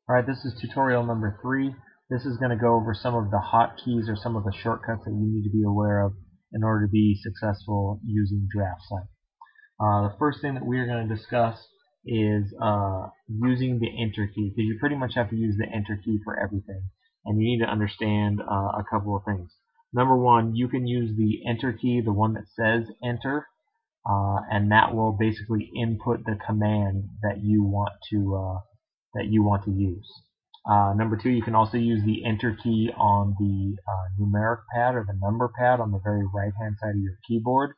Alright, this is tutorial number 3. This is going to go over some of the hotkeys or some of the shortcuts that you need to be aware of in order to be successful using DraftSight. The first thing that we're going to discuss is using the enter key, because you pretty much have to use the enter key for everything, and you need to understand a couple of things. Number one, you can use the enter key, the one that says enter, and that will basically input the command that you want to use. Number two, you can also use the enter key on the numeric pad or the number pad on the very right hand side of your keyboard,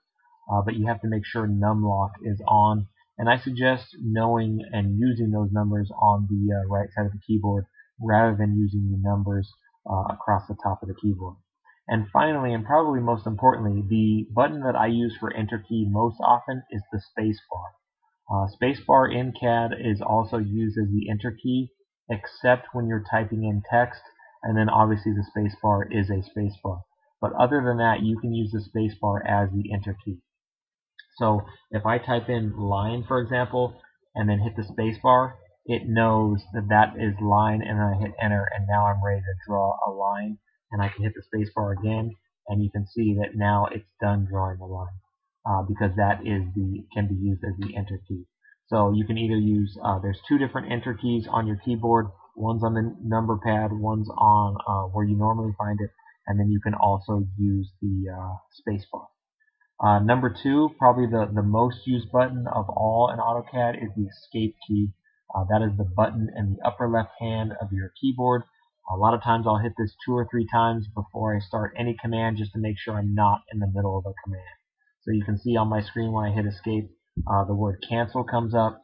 but you have to make sure numlock is on, and I suggest knowing and using those numbers on the right side of the keyboard rather than using the numbers across the top of the keyboard. And finally, and probably most importantly, the button that I use for enter key most often is the spacebar. Spacebar in CAD is also used as the enter key, except when you're typing in text, and then obviously the spacebar is a spacebar. But other than that, you can use the spacebar as the enter key. So if I type in line, for example, and then hit the spacebar, it knows that that is line, and then I hit enter, and now I'm ready to draw a line, and I can hit the spacebar again, and you can see that now it's done drawing the line. Because that can be used as the enter key. So you can either use, there's two different enter keys on your keyboard. One's on the number pad, one's on where you normally find it, and then you can also use the spacebar. Number two, probably the most used button of all in AutoCAD is the escape key. That is the button in the upper left hand of your keyboard. A lot of times I'll hit this 2 or 3 times before I start any command just to make sure I'm not in the middle of a command. So you can see on my screen when I hit escape, the word cancel comes up,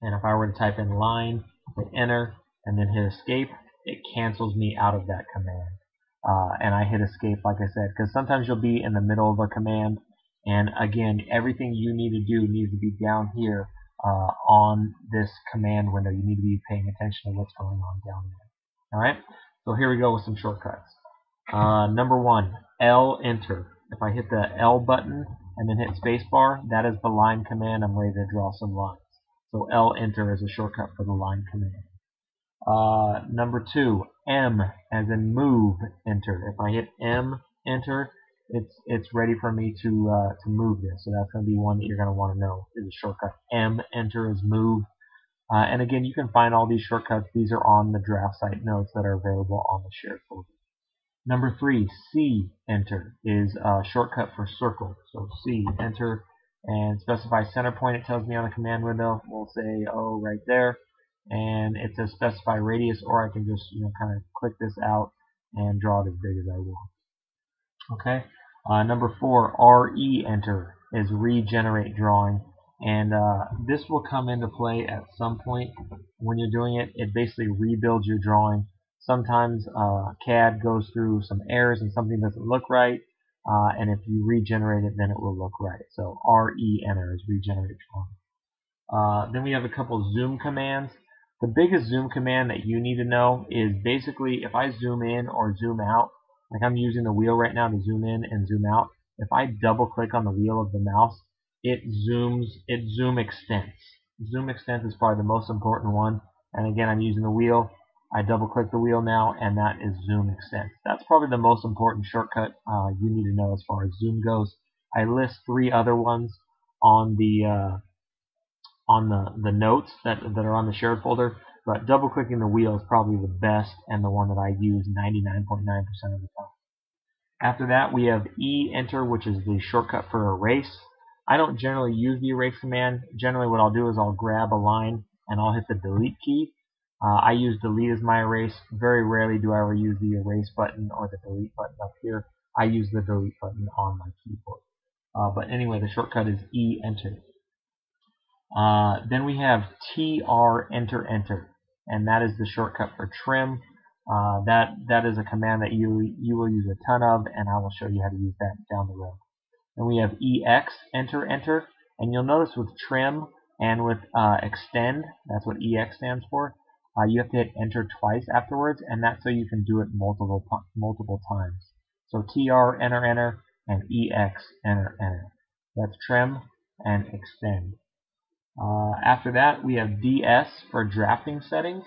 and if I were to type in line, hit enter, and then hit escape, it cancels me out of that command. And I hit escape, like I said, because sometimes you'll be in the middle of a command, and again, everything you need to do needs to be down here on this command window. You need to be paying attention to what's going on down there. Alright, so here we go with some shortcuts. Number one, L enter. If I hit the L button and then hit spacebar, that is the line command. I'm ready to draw some lines. So L enter is a shortcut for the line command. Number two, M as in move enter. If I hit M enter, it's ready for me to move this. So that's going to be one that you're going to want to know is a shortcut. M enter is move. And again, you can find all these shortcuts. These are on the DraftSight notes that are available on the shared folder. Number three, C enter is a shortcut for circle. So C enter and specify center point. It tells me on the command window. We'll say right there, and it says specify radius, or I can just kind of click this out and draw it as big as I want. Okay. Number four, RE enter is regenerate drawing, and this will come into play at some point when you're doing it. It basically rebuilds your drawing. Sometimes CAD goes through some errors and something doesn't look right, and if you regenerate it, then it will look right. So RE enter is regenerate drawing. Then we have a couple zoom commands. The biggest zoom command that you need to know is basically if I zoom in or zoom out, like I'm using the wheel right now to zoom in and zoom out. If I double click on the wheel of the mouse, it zoom extends. Zoom extends is probably the most important one. And again, I'm using the wheel. I double click the wheel now, and that is zoom extend. That's probably the most important shortcut you need to know as far as zoom goes. I list 3 other ones on the notes that are on the shared folder, but double clicking the wheel is probably the best and the one that I use 99.9% of the time. After that, we have E enter, which is the shortcut for erase. I don't generally use the erase command. Generally, what I'll do is I'll grab a line and I'll hit the delete key. I use delete as my erase. Very rarely do I ever use the erase button or the delete button up here. I use the delete button on my keyboard. But anyway, the shortcut is E enter. Then we have TR enter enter, and that is the shortcut for trim. That is a command that you will use a ton of, and I will show you how to use that down the road. Then we have EX enter enter, and you'll notice with trim and with extend, that's what EX stands for. You have to hit enter twice afterwards, and that's so you can do it multiple times. So TR enter enter and EX enter enter. That's trim and extend. After that, we have DS for drafting settings.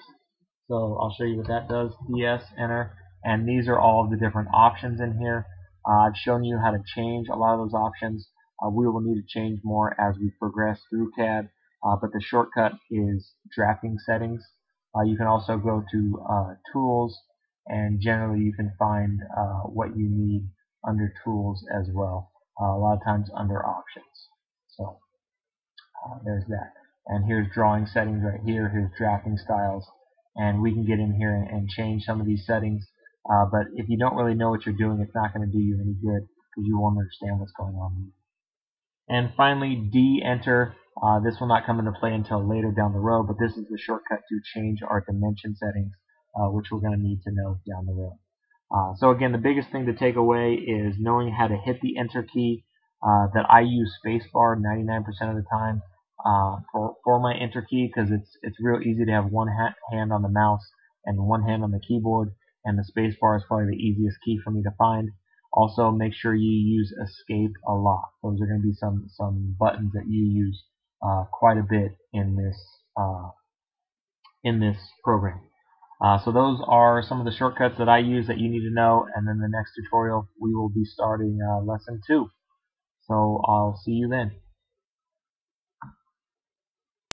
So I'll show you what that does. DS, enter, and these are all of the different options in here. I've shown you how to change a lot of those options. We will need to change more as we progress through CAD, but the shortcut is Drafting Settings. You can also go to Tools, and generally you can find what you need under Tools as well. A lot of times under Options. So there's that. And here's Drawing Settings right here. Here's Drafting Styles. And we can get in here and change some of these settings. But if you don't really know what you're doing, it's not going to do you any good because you won't understand what's going on. And finally, D-Enter. This will not come into play until later down the road, but this is the shortcut to change our dimension settings, which we're going to need to know down the road. So again, the biggest thing to take away is knowing how to hit the Enter key. That I use Spacebar 99% of the time for my Enter key because it's real easy to have one hand on the mouse and one hand on the keyboard, and the Spacebar is probably the easiest key for me to find. Also, make sure you use Escape a lot. Those are going to be some buttons that you use quite a bit in this program. So those are some of the shortcuts that I use that you need to know, and then the next tutorial we will be starting lesson 2. So I'll see you then.